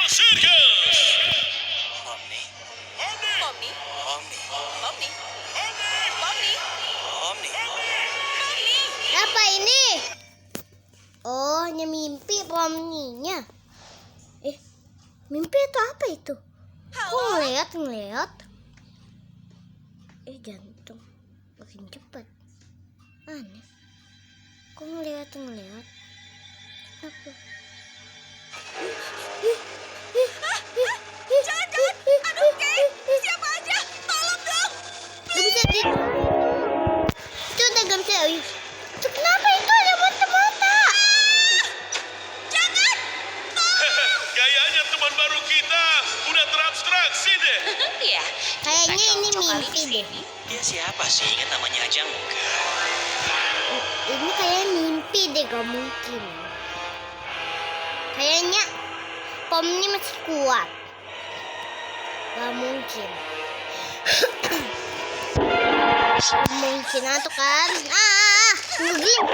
Circus. Omni, Omni. Pomni, Omni, Pomni, Omni. Pomni, Omni. Pomni. Apa ini? Oh, hanya mimpi Pomninya. Mimpi atau apa itu? Kok ngeliat? Jantung makin cepat. Aneh. Kok ngeliat? Apa? Jangan. Aduh, Ken. Siapa aja? Tolong dong. Gak bisa di... Itu udah gak bisa. Itu kenapa itu ada mata-mata? Jangan. Kayaknya teman baru kita udah terabstraksi deh. Iya. Kayaknya ini Cocok kali mimpi di deh. sini. Dia siapa sih? Ingat namanya aja enggak. Ini kayak mimpi deh, gak mungkin. Kayaknya Pomni masih kuat. Gak mungkin. Mungkin atau kan?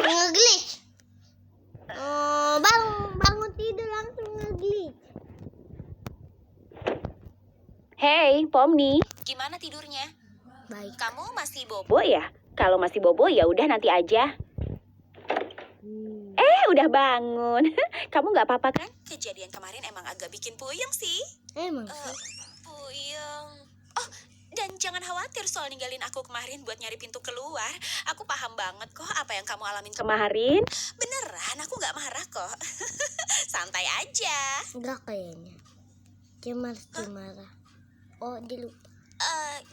Ngeglitch. Oh, bangun tidur langsung ngeglitch. Hey, Pomni. Gimana tidurnya? Baik. Kamu masih bobo? Bobo ya? Kalau masih bobo ya udah nanti aja. Udah bangun. Kamu nggak apa-apa kan? Kejadian kemarin emang agak bikin puyeng sih. Emang Eh, sih. Puyeng. Oh, dan jangan khawatir soal ninggalin aku kemarin buat nyari pintu keluar. Aku paham banget kok apa yang kamu alamin Kemarin? Beneran, aku nggak marah kok. Santai aja. Enggak kayaknya. Dia marah. Oh, dia lupa.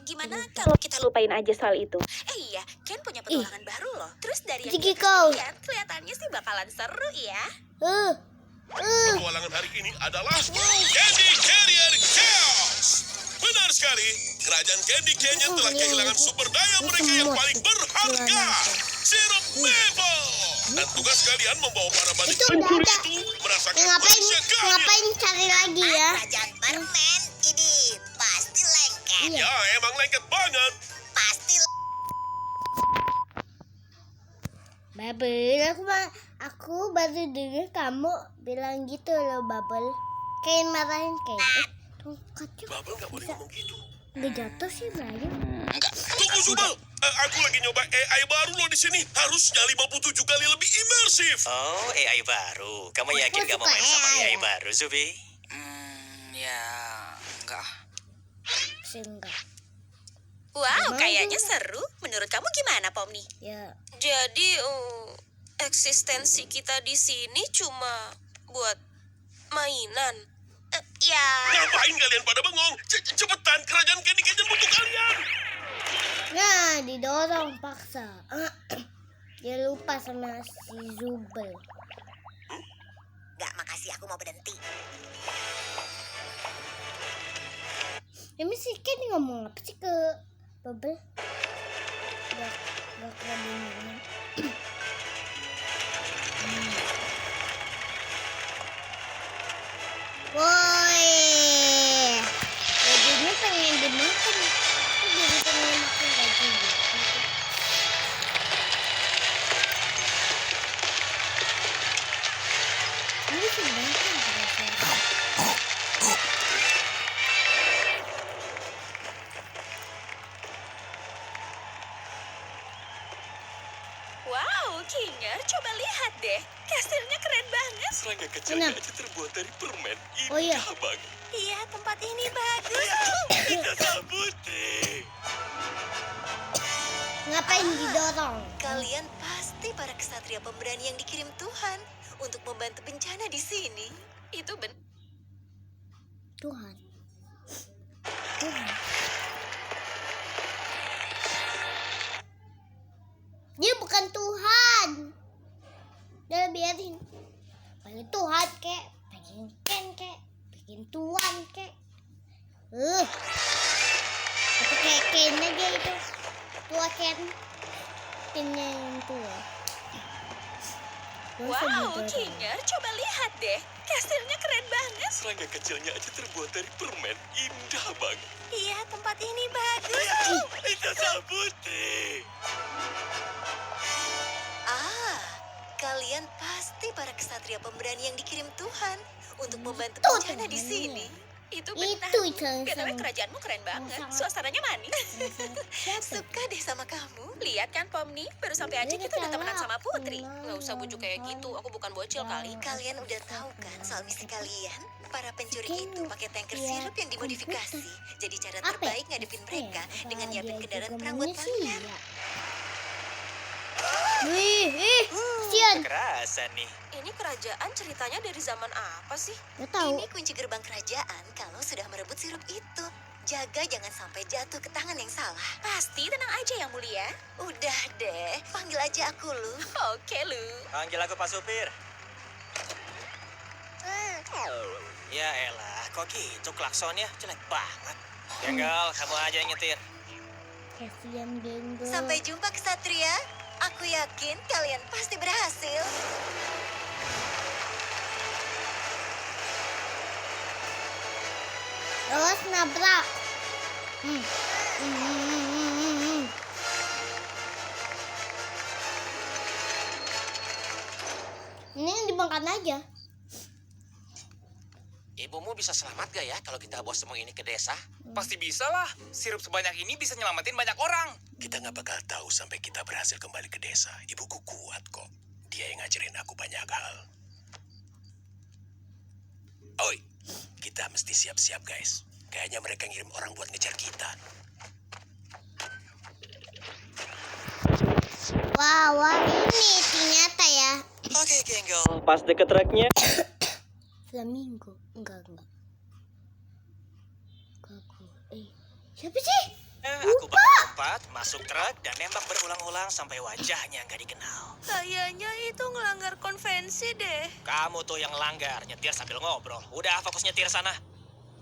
Gimana Kalau kalau kita lupain aja soal itu. Iya, Ken punya petualangan baru loh. Terus dari yang Jiki dia kau. lihat, kelihatannya sih bakalan seru ya. Petualangan hari ini adalah Candy Carrier Chaos. Benar sekali, kerajaan Candy Canyon telah kehilangan sumber daya mereka yang paling berharga, sirup maple. Dan tugas kalian membawa para bandit Itu udah pencuri ada. itu merasakan Ngapain manusia cari lagi ya? Kerajaan permen ini pasti lengket. Iya. Ya, emang lengket banget. Pasti Bubble, aku baru dengar kamu bilang gitu loh, Bubble. Kayak marahin kayak. Tongkatnya Bubble nggak boleh ngomong gitu. nggak jatuh sih, Melayu. Tunggu, Subal. Aku lagi nyoba AI baru loh di sini. Harusnya 57 kali lebih imersif. Oh, AI baru. Kamu yakin Aku gak mau suka main sama AI. AI baru, Zubi? Ya, enggak. Sih enggak. Wow, Gimana kayaknya tuh? seru. Menurut kamu gimana, Pomni? Ya, Jadi, eksistensi kita di sini cuma buat mainan. Ya, Ngapain kalian pada bengong? Cepetan, kerajaan Candy Canyon butuh kalian. nah didorong paksa. Dia lupa sama si Zubel. nggak makasih, aku mau berhenti. Ini si Ken ngomong apa sih ke Bubble? Gak kedengeran. Woi, gajinya pengen dimakan. Kok jadi pengen makan gaji gitu? Ini sebenarnya apa? Wow, Kinger, coba lihat deh. Kastilnya keren banget. Serangga kecilnya aja terbuat dari permen. Oh iya. banget. Iya, tempat ini bagus. Kita sambuti. Ngapain didorong? Kalian pasti para kesatria pemberani yang dikirim Tuhan untuk membantu bencana di sini. Itu Tuhan. Dia bukan Tuhan. Udah biarin. Pengen Tuhan kek, pengen Ken kek, pengen Tuhan kek. Tapi kayak Ken aja itu. Tua Ken. Kennya yang tua. Gak usah Wow, didorong. Kinger, coba lihat deh. Kastilnya keren banget. Serangga kecilnya aja terbuat dari permen. Indah banget. Iya, tempat ini bagus. Kita sambuti. Kalian pasti para kesatria pemberani yang dikirim Tuhan untuk membantu Tuh, bencana di temannya. sini. Itu benar. Itu BTW sang kerajaanmu keren banget. sangat- Suasananya manis. siapa? Suka deh sama kamu. Lihat kan Pomni, baru sampai aja Ini kita udah temenan sama aku Putri. lah. Nggak usah bujuk kayak gitu, aku bukan bocil kali. Kalian udah tahu kan soal misi kalian? Para pencuri Mungkin itu pakai tanker ya, sirup yang dimodifikasi. Jadi cara Apa ya? terbaik ngadepin mereka dengan nyiapin kendaraan perang buat kalian. Wih, kasihan. Kekerasan nih. Ini kerajaan ceritanya dari zaman apa sih? Gak tahu. Ini kunci gerbang kerajaan kalau sudah merebut sirup itu. Jaga jangan sampai jatuh ke tangan yang salah. Pasti tenang aja yang mulia. Udah deh, panggil aja aku lu. Oke lu. Panggil aku Pak Supir. Ya elah, kok gitu klaksonnya? Jelek banget. Genggal, kamu aja yang nyetir. Kasihan Genggo. Sampai jumpa kesatria. Aku yakin kalian pasti berhasil. Terus nabrak. Ini dibangkan aja. Ibumu bisa selamat gak ya kalau kita bawa semua ini ke desa? Pasti bisa lah. Sirup sebanyak ini bisa nyelamatin banyak orang. Kita nggak bakal tahu sampai kita berhasil kembali ke desa. Ibuku kuat kok. Dia yang ngajarin aku banyak hal. Oi, kita mesti siap-siap guys. Kayaknya mereka ngirim orang buat ngejar kita. Wah, ini ternyata ya. Oke, Genggal. Pas deket truknya. Flamingo. Enggak. Kaku. Siapa sih? Aku berempat masuk truk dan nembak berulang-ulang sampai wajahnya nggak dikenal. Kayaknya itu ngelanggar konvensi deh. Kamu tuh yang langgar, nyetir sambil ngobrol. Udah fokus nyetir sana.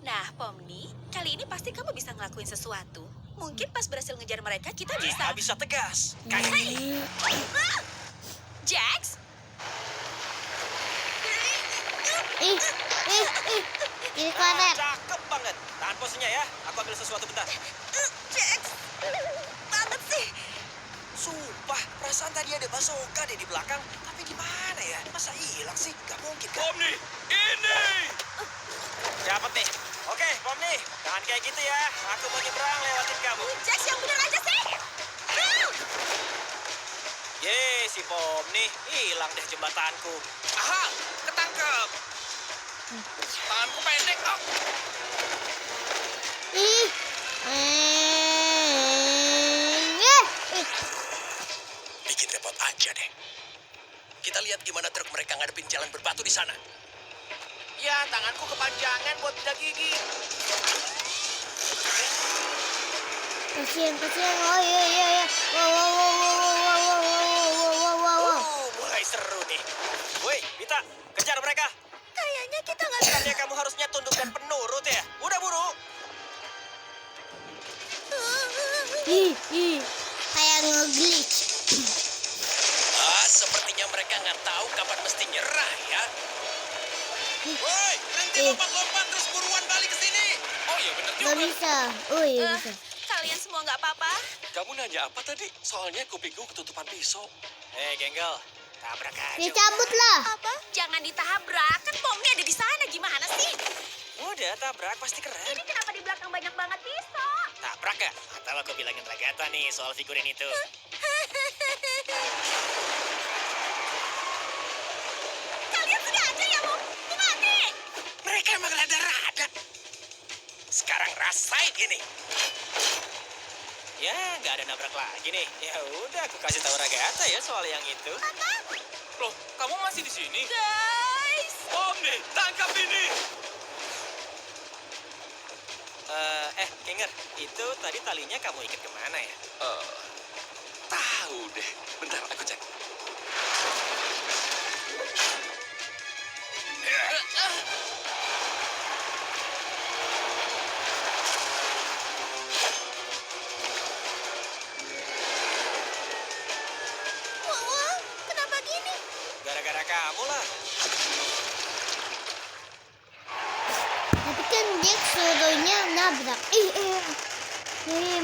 Nah, Pomni, kali ini pasti kamu bisa ngelakuin sesuatu. Mungkin pas berhasil ngejar mereka, kita Kita bisa. bisa tegas. Kayak ini. Jax, Ini korek. Cakep banget. Tahan posisinya ya. Aku ambil sesuatu bentar. Jax, banget sih. Sumpah, perasaan tadi ada basoka deh di belakang. Tapi gimana ya? Masa hilang sih? Gak mungkin kan? Pomni, ini! Dapat nih. Oke, Pomni. Jangan kayak gitu ya. Aku mau nyebrang lewatin kamu. Jax yang bener aja sih. Ye, si Pomni. Hilang deh jembatanku. Aha, ketangkep. Tanganku pendek. Oh. Ih. Bikin repot aja deh. Kita lihat gimana truk mereka ngadepin jalan berbatu di sana. Ya, tanganku kepanjangan buat bedah gigi. Kasihan. Oh iya. Wow. Mulai seru nih. Woi, Mita, kejar mereka. Kayaknya kita nggak Bukannya kamu harusnya tunduk dan penurut ya? Udah buru. Kayak nge-glitch. Sepertinya mereka nggak tahu kapan mesti nyerah ya. Woi, berhenti lompat-lompat terus buruan balik ke sini. Oh iya bener Gak juga. bisa. Oh iya Eh, bisa. kalian semua nggak apa-apa? Kamu nanya apa tadi? Soalnya kupingku ketutupan pisau. Genggal. Tabrak aja. Dicabut lah. Apa? Jangan ditabrak. Kan Pomni ada di sana. Gimana sih? Udah, tabrak. Pasti keren. Ini kenapa di belakang banyak banget pisau? Tabrak ya? Atau aku bilangin Ragata nih soal figurin itu. Kalian sudah aja ya, Mau? Aku mati. Mereka emang rada-rada. Sekarang rasain ini. Ya, nggak ada nabrak lagi nih. Ya udah, aku kasih tahu Ragata ya soal yang itu. Loh, kamu masih di sini? Guys. Pomni, tangkap ini. Kenger, itu tadi talinya kamu ikat kemana ya? Tahu deh. Bentar, aku cek. Wow, kenapa gini? Gara-gara kamu lah. Tapi kan dia suruhnya nabrak.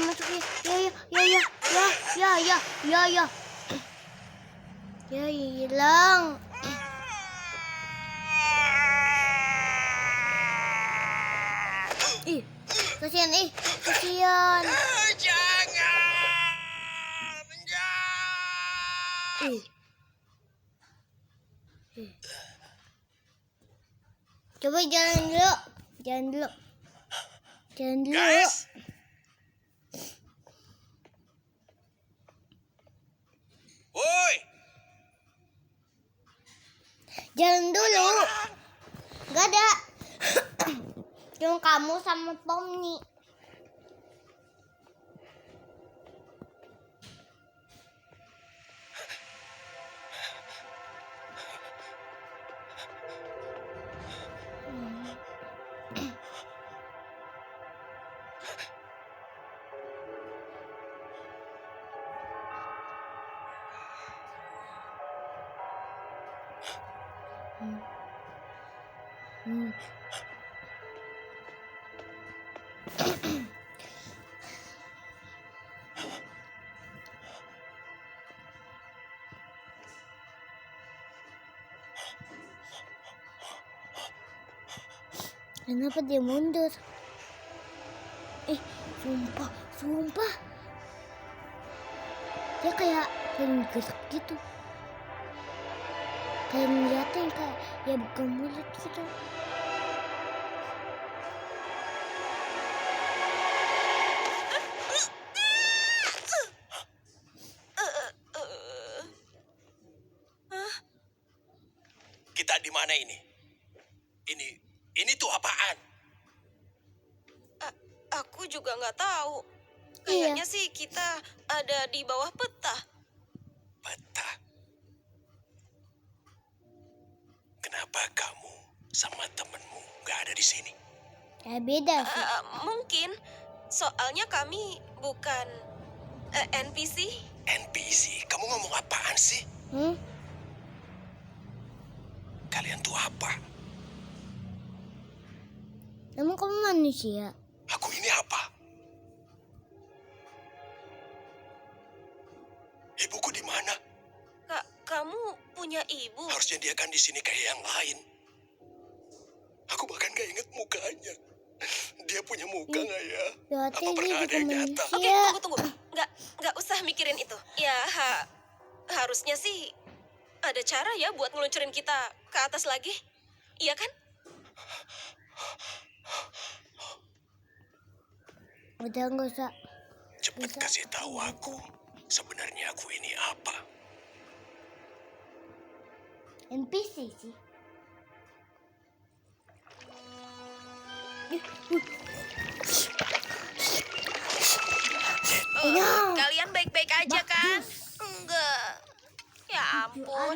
Masuk ya. Ya hilang. Ih, kasihan kasihan. Jangan! Ih. Coba jalan dulu. Guys, woi, Jalan dulu. Gak ada. Cuma kamu sama Pomni. Kenapa dia mundur? Sumpah. Dia kayak gerak gitu. Kayak ngeliatin kayak ya buka mulut gitu. kita di mana ini? Ini tuh apaan? Aku juga nggak tahu. Iya. Kayaknya sih kita ada di bawah peta. Peta. Kenapa kamu sama temenmu nggak ada di sini? Ya beda sih. Mungkin soalnya kami bukan NPC. NPC, kamu ngomong apaan sih? Kalian tuh apa? Emang kamu manusia? Aku ini apa? Ibuku di mana? Kamu punya ibu? Harusnya dia kan di sini kayak yang lain. Aku bahkan gak inget mukanya. Dia punya muka nggak ya? Berarti Apa dia pernah ada juga yang nyata? manusia. Oke, tunggu. Nggak usah mikirin itu. Ya, harusnya sih ada cara ya buat ngeluncurin kita ke atas lagi. Iya kan? Udah nggak usah. Cepet kasih tahu aku. Sebenarnya aku ini apa? NPC sih. Kalian baik-baik aja kan? Enggak. Ya ampun.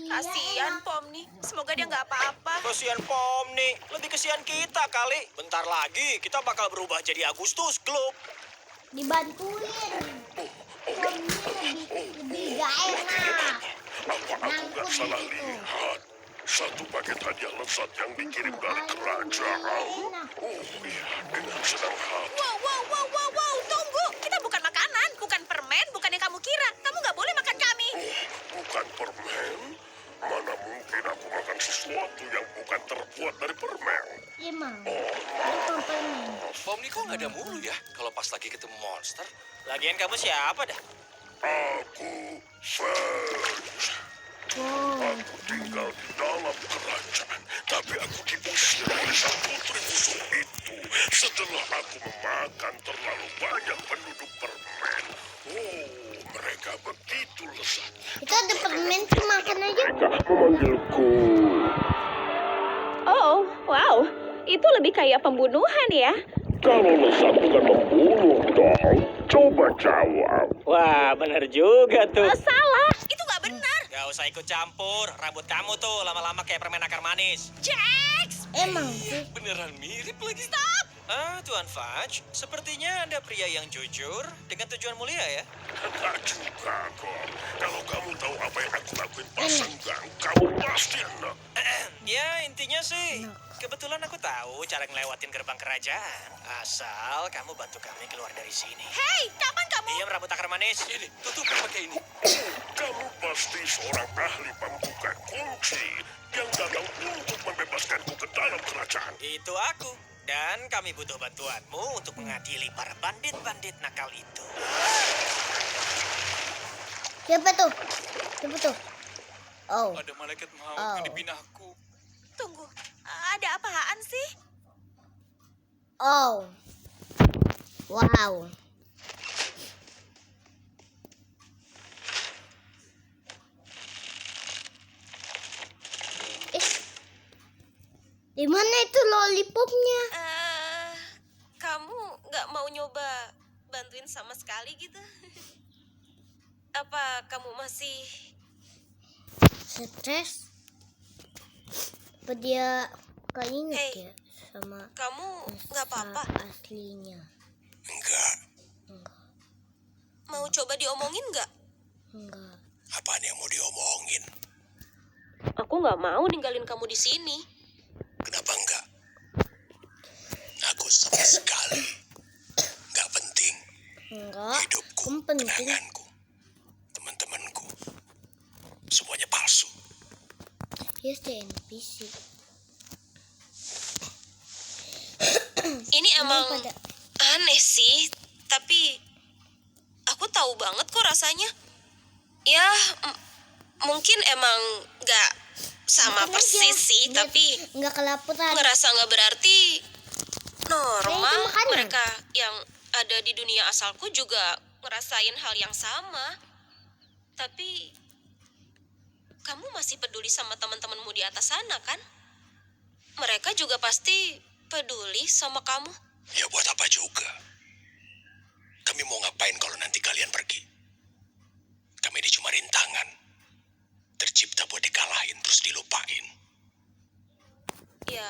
Kasihan Pomni. Semoga dia nggak apa-apa. Kasihan Pomni, lebih kasihan kita kali. Bentar lagi kita bakal berubah jadi Agustus Globe. Dibantuin. Lebih gak enak. Apa aku nggak salah lihat? Satu paket hadiah lezat yang dikirim dari kerajaan. Oh iya, dengan senang hati. Wow, tunggu. Kita bukan makanan, bukan permen, bukan yang kamu kira. Kamu nggak boleh makan kami. Bukan permen? Mana mungkin aku makan sesuatu yang bukan terbuat dari permen? Emang. Bukan permen. Pomni kok nggak ada mulu ya kalau pas lagi ketemu monster? Lagian kamu siapa dah? Aku Fudge. Aku tinggal di dalam kerajaan, tapi aku diusir oleh sang putri busuk itu setelah aku memakan terlalu banyak penduduk permen. Oh, mereka begitu lezat. Itu ada permen tuh makan aja. Memanggilku. Oh, wow. Itu lebih kayak pembunuhan ya. Kalau lezat bukan membunuh dong, coba jawab. Wah, bener juga tuh. Salah. Itu nggak benar. Gak usah ikut campur, rambut kamu tuh lama-lama kayak permen akar manis. Jax! Emang sih. Beneran mirip lagi. Stop! Tuan Fudge, sepertinya Anda pria yang jujur dengan tujuan mulia ya. Enggak juga kok. Kalau kamu tahu apa yang aku lakuin pas senggang, kamu pasti enak. Ya, intinya sih, kebetulan aku tahu cara ngelewatin gerbang kerajaan. Asal kamu bantu kami keluar dari sini. Hei, kapan kamu? Diam rambut akar manis. Ini, tutup pakai ini. Kamu pasti seorang ahli pembuka kunci yang datang untuk membebaskanku ke dalam kerajaan. Itu aku. Dan kami butuh bantuanmu untuk mengadili para bandit-bandit nakal itu. Siapa tuh? Oh, Ada malaikat maut Oh. yang dipinahku. Tunggu, ada apaan sih? oh. Wow. Di mana itu lollipopnya? Kamu nggak mau nyoba bantuin sama sekali gitu? Apa kamu masih... Stres? Apa dia gak inget Hey. ya sama Kamu nggak apa-apa? aslinya? Enggak. Mau coba diomongin nggak? Enggak. Apaan yang mau diomongin? Aku nggak mau ninggalin kamu di sini. Kenapa enggak? Aku sama sekali enggak penting. Enggak. Hidupku, Kamu penting. kenanganku, teman-temanku, semuanya palsu. Here's the NPC. Ini emang pada aneh sih, tapi aku tahu banget kok rasanya. Ya, mungkin emang nggak sama Mungkin persis aja. sih, Biar tapi nggak kelaparan. ngerasa nggak berarti normal. Kayak itu makanan. Mereka yang ada di dunia asalku juga ngerasain hal yang sama. Tapi kamu masih peduli sama teman-temanmu di atas sana kan? Mereka juga pasti peduli sama kamu. Ya buat apa juga? Kami mau ngapain kalau nanti kalian pergi? Kami ini cuma rintangan. Tercipta buat dikalahin terus dilupain. Ya,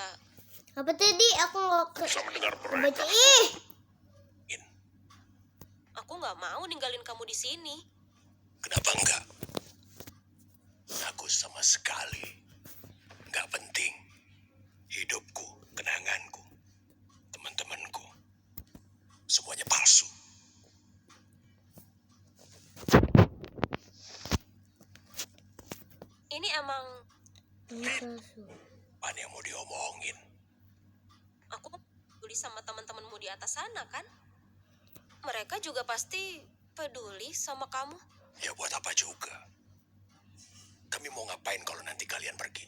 Apa tadi? Aku nggak Bisa mendengar baca. aku nggak mau ninggalin kamu di sini. Kenapa enggak? Aku sama sekali enggak penting. Hidupku, kenanganku, teman-temanku, semuanya palsu. Ini emang Apaan yang mau diomongin? aku peduli sama teman-temanmu di atas sana kan? Mereka juga pasti peduli sama kamu. Ya buat apa juga? Kami mau ngapain kalau nanti kalian pergi?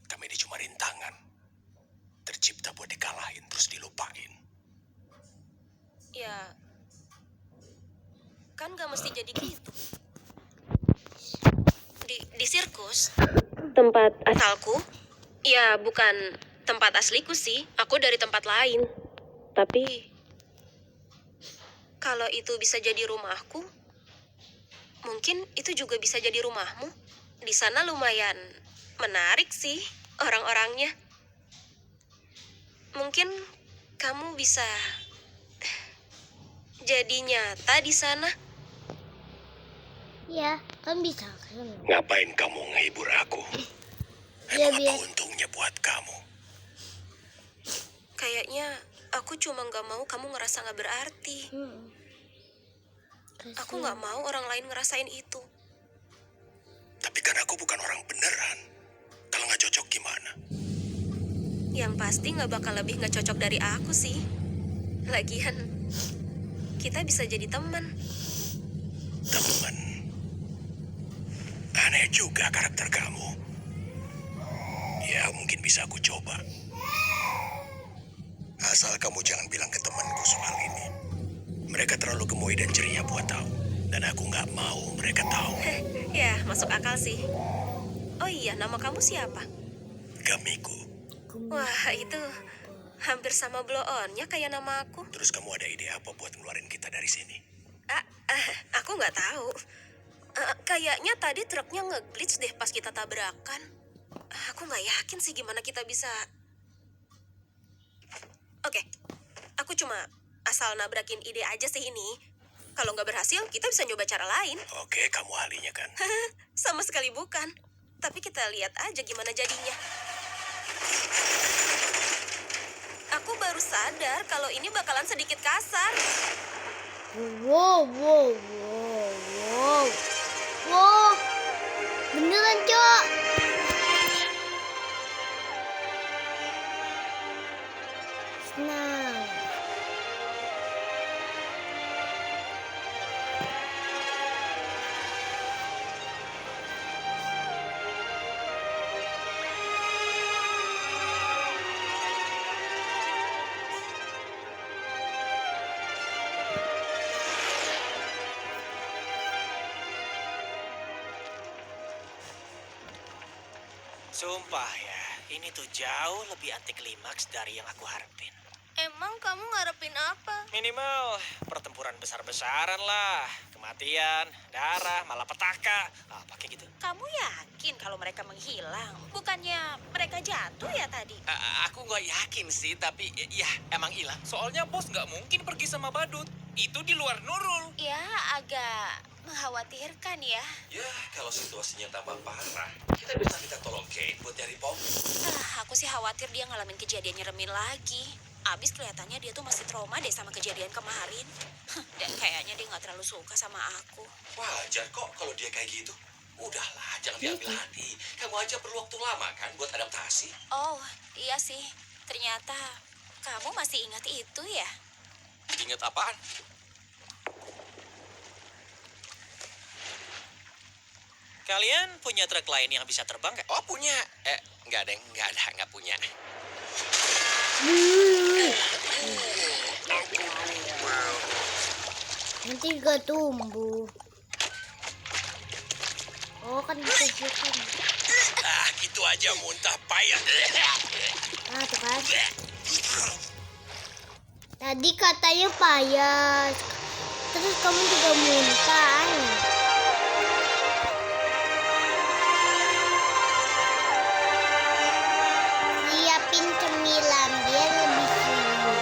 Kami ini cuma rintangan. Tercipta buat dikalahin terus dilupain. Ya, kan gak mesti jadi gitu. Di sirkus, tempat asalku, ya bukan tempat asliku sih. Aku dari tempat lain. Tapi, kalau itu bisa jadi rumahku, mungkin itu juga bisa jadi rumahmu. Di sana lumayan menarik sih orang-orangnya. Mungkin kamu bisa jadi nyata di sana. Ya, kan bisa kan. Ngapain kamu ngehibur aku? Ya, Emang apa biar untungnya buat kamu? Kayaknya aku cuma nggak mau kamu ngerasa nggak berarti. Aku nggak mau orang lain ngerasain itu. Tapi kan aku bukan orang beneran. Kalau nggak cocok gimana? Yang pasti nggak bakal lebih nggak cocok dari aku sih. Lagian, kita bisa jadi teman. Temen. Aneh juga karakter kamu. Ya mungkin bisa aku coba. Asal kamu jangan bilang ke temanku soal ini. Mereka terlalu gemoy dan ceria buat tahu. Dan aku nggak mau mereka tahu. Ya, masuk akal sih. Oh iya, nama kamu siapa? Gamiku. Wah, itu hampir sama blow on-nya kayak nama aku. Terus kamu ada ide apa buat ngeluarin kita dari sini? Aku nggak tahu. Kayaknya tadi truknya nge-glitch deh pas kita tabrakan. Aku nggak yakin sih gimana kita bisa... Oke, aku cuma asal nabrakin ide aja sih ini. Kalau nggak berhasil, kita bisa nyoba cara lain. Oke, kamu ahlinya kan? Sama sekali bukan. Tapi kita lihat aja gimana jadinya. Aku baru sadar kalau ini bakalan sedikit kasar. Wow. Beneran, Cok. senang. Sumpah ya, ini tuh jauh lebih anti klimaks dari yang aku harapin. Emang kamu ngarepin apa? Minimal pertempuran besar-besaran lah. Kematian, darah, malapetaka. Pakai gitu. Kamu yakin kalau mereka menghilang? Bukannya mereka jatuh ya tadi? Aku nggak yakin sih, tapi ya emang hilang. Soalnya bos nggak mungkin pergi sama badut. Itu di luar Nurul. Ya, agak mengkhawatirkan ya. Ya, kalau situasinya tambah parah, kita bisa minta tolong Kate buat nyari Pom. Aku sih khawatir dia ngalamin kejadian nyeremin lagi. Abis kelihatannya dia tuh masih trauma deh sama kejadian kemarin. Dan kayaknya dia nggak terlalu suka sama aku. Wajar kok kalau dia kayak gitu. Udahlah, jangan diambil hati. Kamu aja perlu waktu lama kan buat adaptasi. Oh, iya sih. Ternyata kamu masih ingat itu ya? Ingat apaan? Kalian punya truk lain yang bisa terbang nggak? Oh punya. Nggak punya. Nanti juga tumbuh. Oh kan ditujukan. Gitu aja muntah payah. Tuh kan. Tadi katanya payah. Terus kamu juga muntah. Siapin cemilan biar lebih seru.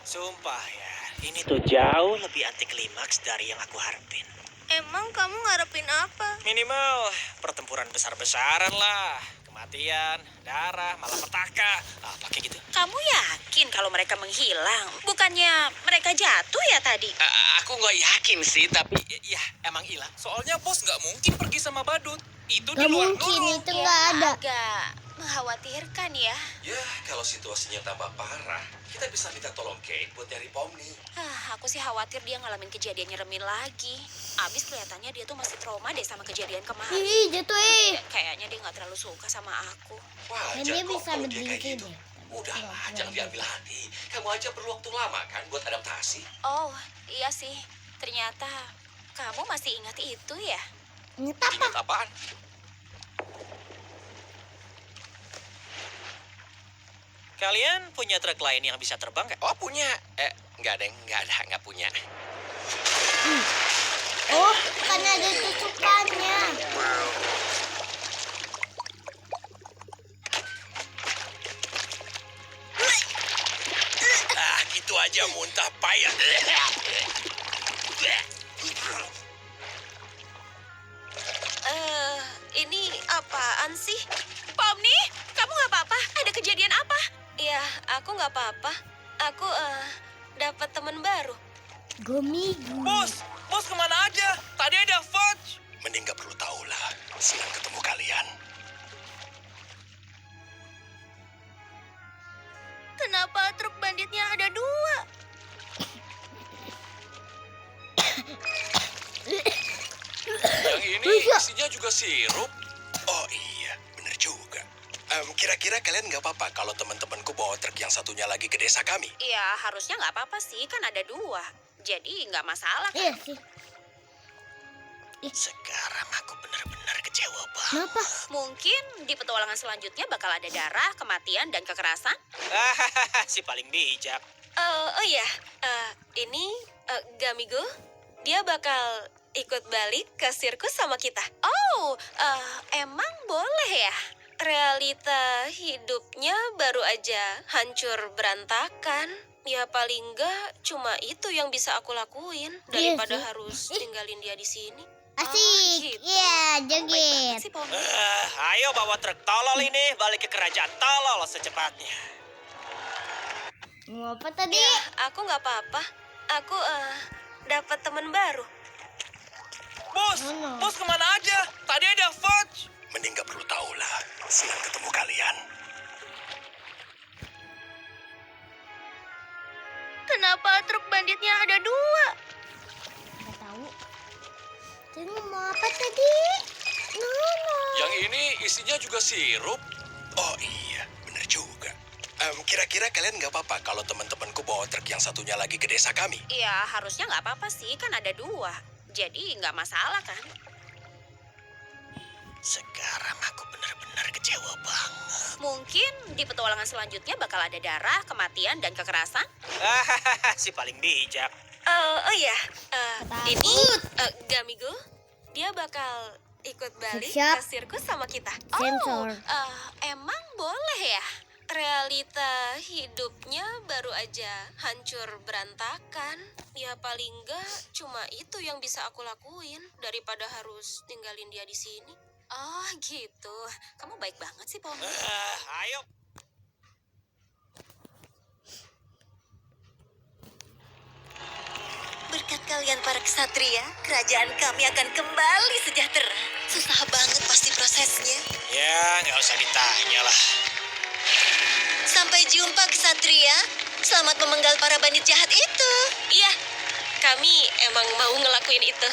Sumpah ya, ini tuh jauh lebih anti klimaks dari yang aku harapin. Emang kamu ngarepin apa? Minimal pertempuran besar-besaran lah. Kematian, darah, malapetaka. Pakai gitu. Kamu yakin kalau mereka menghilang? Bukannya mereka jatuh ya tadi? Aku nggak yakin sih, tapi ya emang hilang. Soalnya bos nggak mungkin pergi sama badut. Itu di Gak luar mungkin Nurul. itu nggak ada. Agak mengkhawatirkan ya. Ya, kalau situasinya tambah parah, kita bisa minta tolong Kate buat nyari Pom nih. Aku sih khawatir dia ngalamin kejadian nyeremin lagi. Abis kelihatannya dia tuh masih trauma deh sama kejadian kemarin. Ih, jatuh Dan kayaknya dia nggak terlalu suka sama aku. Wajar dia kok bisa kalau dia kayak berdiri gitu. deh. Udahlah, jangan diambil hati. Kamu aja perlu waktu lama kan buat adaptasi. Oh, iya sih. Ternyata kamu masih ingat itu ya? Ingat apa? Ingat apaan? Kalian punya truk lain yang bisa terbang nggak? Oh punya. Nggak punya. Oh, kan ada tutupannya. Gitu aja muntah payah. Ini apaan sih? Pomni, kamu nggak apa-apa? Ada kejadian apa? Ya, aku nggak apa-apa. Aku dapat teman baru. Gomigu. Bos kemana aja? Tadi ada Fudge. Mending gak perlu tahu lah. Senang ketemu kalian. Kenapa truk banditnya ada dua? Yang ini isinya juga sirup. Oh iya, bener juga. Kira-kira kalian nggak apa-apa kalau teman-temanku bawa truk yang satunya lagi ke desa kami? Ya, harusnya nggak apa-apa sih. Kan ada dua. Jadi nggak masalah kan? Iya sih. Sekarang aku benar-benar kecewa banget. Kenapa? Mungkin di petualangan selanjutnya bakal ada darah, kematian, dan kekerasan. Si paling bijak. Oh iya, ini Gamigo. Dia bakal ikut balik ke sirkus sama kita. Oh, emang boleh ya? Realita hidupnya baru aja hancur berantakan. Ya paling enggak cuma itu yang bisa aku lakuin daripada sih. harus tinggalin dia di sini. Asik. gitu. Iya, Baik banget joget. sih, Poni. Ayo bawa truk tolol ini balik ke kerajaan tolol secepatnya. Mau apa tadi? Ya, aku nggak apa-apa. Aku dapat teman baru. Bos, Mana? bos kemana aja? Tadi ada Fudge. Mending gak perlu tahu lah. Senang ketemu kalian. Kenapa truk banditnya ada 2? Nggak tahu. Tadi ngomong apa tadi? Nono. Yang ini isinya juga sirup. Oh iya, bener juga. Kira-kira kalian nggak apa-apa kalau teman-temanku bawa truk yang satunya lagi ke desa kami? Ya, harusnya nggak apa-apa sih, kan ada 2. Jadi nggak masalah kan? Sekarang aku benar-benar kecewa banget. Mungkin di petualangan selanjutnya bakal ada darah, kematian, dan kekerasan. Si paling bijak. Oh iya, ini Takut. Gamigo, dia bakal ikut balik Siap. ke sirkus sama kita. Sensor. Emang boleh ya? Realita hidupnya baru aja hancur berantakan. Ya paling enggak cuma itu yang bisa aku lakuin daripada harus tinggalin dia di sini. Oh gitu, kamu baik banget sih, Poni. Ayo. Berkat kalian para ksatria, kerajaan kami akan kembali sejahtera. Susah banget pasti prosesnya. Ya, nggak usah ditanya lah. Sampai jumpa ksatria. Selamat memenggal para bandit jahat itu. Iya, kami emang mau ngelakuin itu.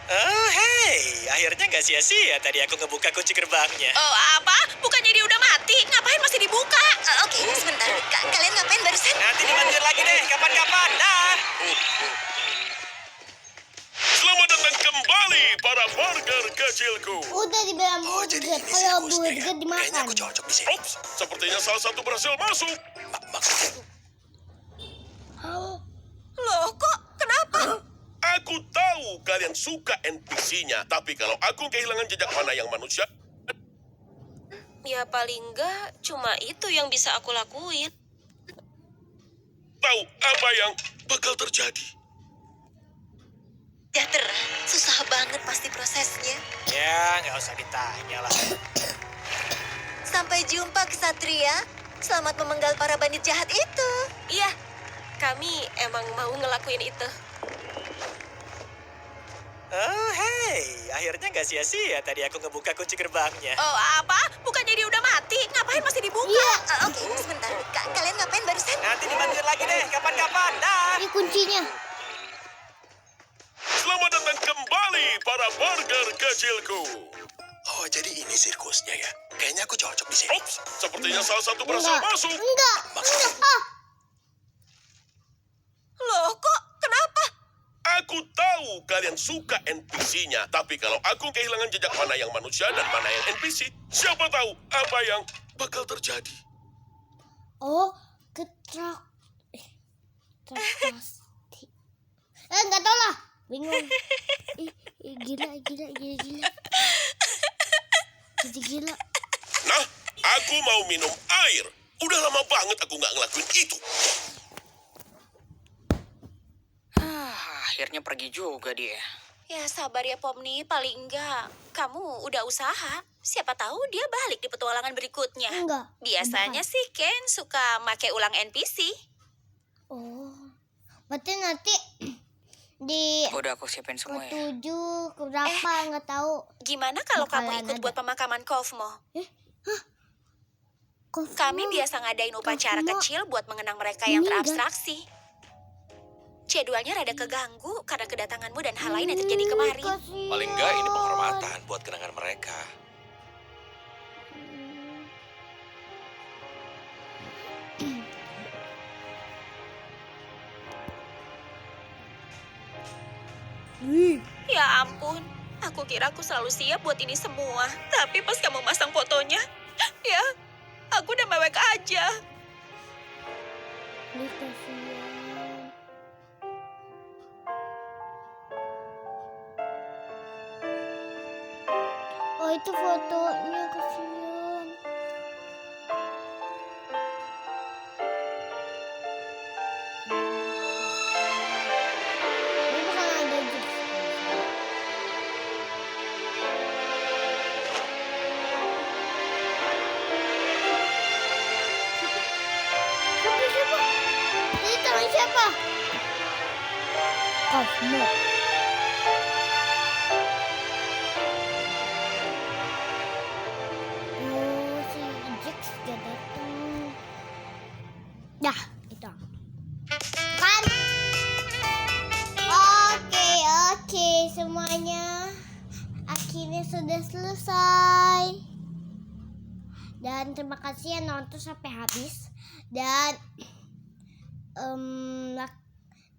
Oh, hey, akhirnya nggak sia-sia tadi aku ngebuka kunci gerbangnya. Oh apa? Bukannya dia udah mati? Ngapain masih dibuka? Oke, sebentar. Kalian ngapain barusan? Nanti dibantuin lagi deh, kapan-kapan. Dah. Selamat datang kembali para burger kecilku. Udah dibilang Oh, jadi burger. ini Kalau sirkusnya ya? burger Kayaknya dimakan. aku cocok di sini. Ups, sepertinya salah satu berhasil masuk. Maksudnya, Loh kok? Kenapa? Aku tahu kalian suka NPC-nya, tapi kalau aku kehilangan jejak mana yang manusia, Ya paling enggak cuma itu yang bisa aku lakuin. tahu apa yang bakal terjadi. Sejahtera. Susah banget pasti prosesnya. Ya, nggak usah ditanya lah. Sampai jumpa ksatria. Selamat memenggal para bandit jahat itu. Iya, kami emang mau ngelakuin itu. Oh, hey, akhirnya nggak sia-sia tadi aku ngebuka kunci gerbangnya. Oh apa? Bukannya dia udah mati? Ngapain masih dibuka? Iya. Oke, sebentar. Kalian ngapain barusan? Nanti dibantuin lagi deh, kapan-kapan. Dah. Ini kuncinya. Selamat datang kembali para burger kecilku. oh jadi ini sirkusnya ya? Kayaknya aku cocok di sini. Ups, sepertinya salah satu berhasil Enggak. masuk. Enggak. Maksudnya, Ah. Loh kok? Kenapa? Aku tahu kalian suka NPC-nya, tapi kalau aku kehilangan jejak mana yang manusia dan mana yang NPC, siapa tahu apa yang bakal terjadi. Oh, ketrak. Pasti. Enggak tahu lah. Bingung. Gila. Jadi gila. Nah, aku mau minum air. Udah lama banget aku nggak ngelakuin itu. Akhirnya pergi juga dia. Ya sabar ya Pomni, paling enggak kamu udah usaha. Siapa tahu dia balik di petualangan berikutnya. Enggak. Biasanya sih Ken suka make ulang NPC. Oh. Berarti nanti di Udah aku siapin semua ya. ke-7 ke berapa nggak tahu. Gimana kalau kamu Bakalan ikut ada. buat pemakaman Kovmo? Kok Kami semua? biasa ngadain upacara Kovmo kecil buat mengenang mereka yang meninggal. terabstraksi. Jadwalnya rada keganggu karena kedatanganmu dan hal lain yang terjadi kemarin. Kasihan. paling enggak ini penghormatan buat kenangan mereka. Ya ampun, aku kira aku selalu siap buat ini semua. Tapi pas kamu masang fotonya, ya, aku udah mewek aja. Ih, kasihan. Oh, itu fotonya kasihan. Ini bukan ada Cosmo. Oh, si Jax gak datang. Dah, gitu. Kan? Oke, semuanya akhirnya sudah selesai. Dan terima kasih yang nonton sampai habis.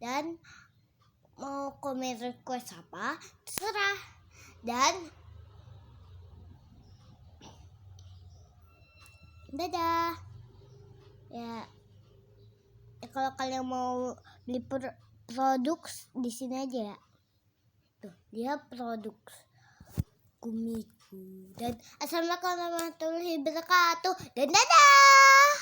Dan mau komen request apa terserah. Dan dadah ya, kalau kalian mau beli produk di sini aja ya. Tuh, dia produk Kumiku. Dan assalamualaikum warahmatullahi wabarakatuh. Dan dadah.